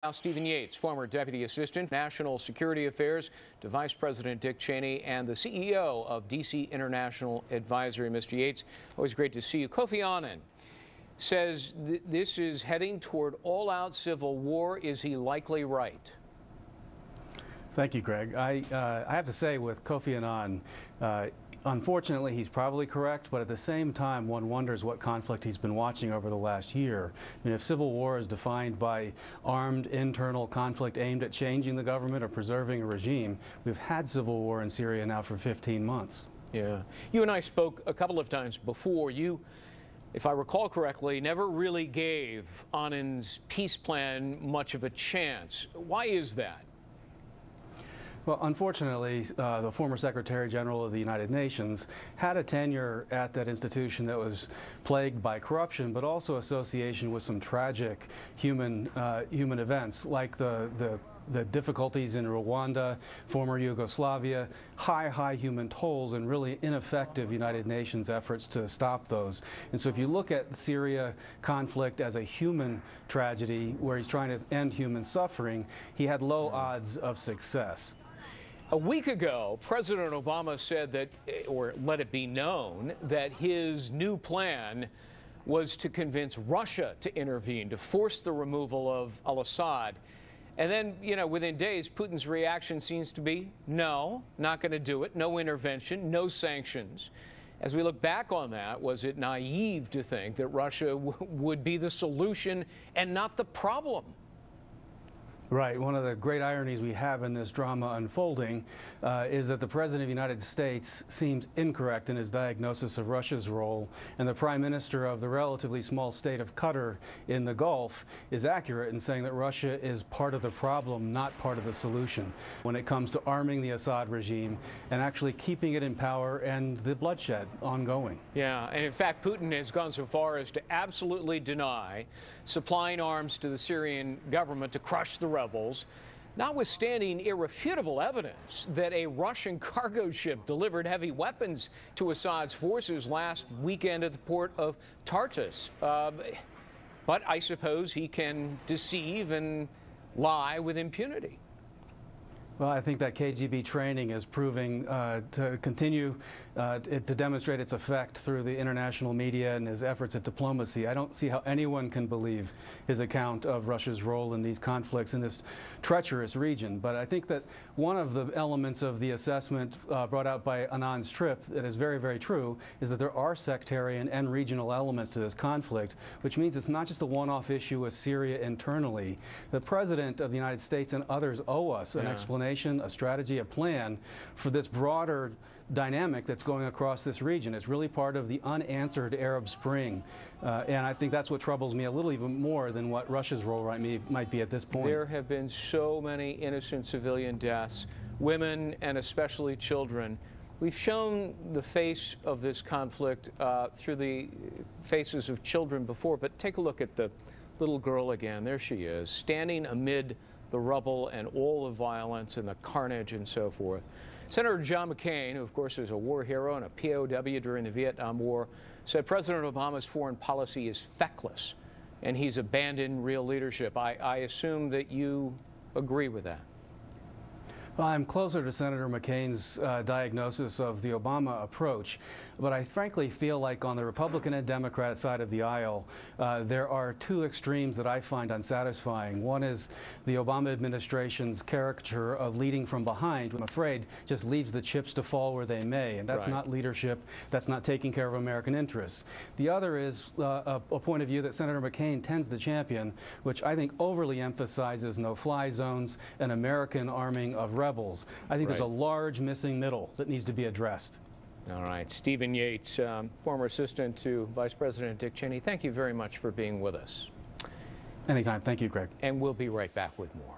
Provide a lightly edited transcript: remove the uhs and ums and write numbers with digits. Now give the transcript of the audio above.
Now, Stephen Yates, former Deputy Assistant National Security Affairs to Vice President Dick Cheney and the CEO of D.C. International Advisory. Mr. Yates, always great to see you. Kofi Annan says this is heading toward all-out civil war. Is he likely right? Thank you, Greg. I have to say with Kofi Annan, unfortunately, he's probably correct, but at the same time, one wonders what conflict he's been watching over the last year. I mean, if civil war is defined by armed internal conflict aimed at changing the government or preserving a regime, we've had civil war in Syria now for 15 months. Yeah. You and I spoke a couple of times before. You, if I recall correctly, never really gave Annan's peace plan much of a chance. Why is that? Well, unfortunately, the former Secretary General of the United Nations had a tenure at that institution that was plagued by corruption, but also association with some tragic human events, like the difficulties in Rwanda, former Yugoslavia, high human tolls, and really ineffective United Nations efforts to stop those. And so if you look at the Syria conflict as a human tragedy where he's trying to end human suffering, he had low odds of success. A week ago, President Obama said that, or let it be known, that his new plan was to convince Russia to intervene, to force the removal of al-Assad. And then, within days, Putin's reaction seems to be, no, not going to do it, no intervention, no sanctions. As we look back on that, was it naive to think that Russia would be the solution and not the problem? Right. One of the great ironies we have in this drama unfolding is that the President of the United States seems incorrect in his diagnosis of Russia's role, and the Prime Minister of the relatively small state of Qatar in the Gulf is accurate in saying that Russia is part of the problem, not part of the solution, when it comes to arming the Assad regime and actually keeping it in power and the bloodshed ongoing. Yeah, and in fact, Putin has gone so far as to absolutely deny supplying arms to the Syrian government to crush the rebels, notwithstanding irrefutable evidence that a Russian cargo ship delivered heavy weapons to Assad's forces last weekend at the port of Tartus. But I suppose he can deceive and lie with impunity. Well, I think that KGB training is proving to continue to demonstrate its effect through the international media and his efforts at diplomacy. I don't see how anyone can believe his account of Russia's role in these conflicts in this treacherous region. But I think that one of the elements of the assessment brought out by Annan's trip that is very true is that there are sectarian and regional elements to this conflict, which means it's not just a one-off issue with Syria internally. The President of the United States and others owe us an explanation, a strategy, a plan for this broader dynamic that's going across this region. It's really part of the unanswered Arab Spring, and I think that's what troubles me a little even more than what Russia's role might be at this point. There have been so many innocent civilian deaths, women and especially children. We've shown the face of this conflict through the faces of children before, but take a look at the little girl again. There she is, standing amid the rubble and all the violence and the carnage and so forth. Senator John McCain, who of course is a war hero and a POW during the Vietnam War, said President Obama's foreign policy is feckless and he's abandoned real leadership. I assume that you agree with that. Well, I'm closer to Senator McCain's diagnosis of the Obama approach, but I frankly feel like on the Republican and Democrat side of the aisle, there are two extremes that I find unsatisfying. One is the Obama administration's caricature of leading from behind, I'm afraid just leaves the chips to fall where they may, and that's not leadership, that's not taking care of American interests. The other is a point of view that Senator McCain tends to champion, which I think overly emphasizes no-fly zones and American arming of rebels. I think there's a large missing middle that needs to be addressed. All right. Stephen Yates, former assistant to Vice President Dick Cheney, thank you very much for being with us. Anytime. Thank you, Greg. And we'll be right back with more.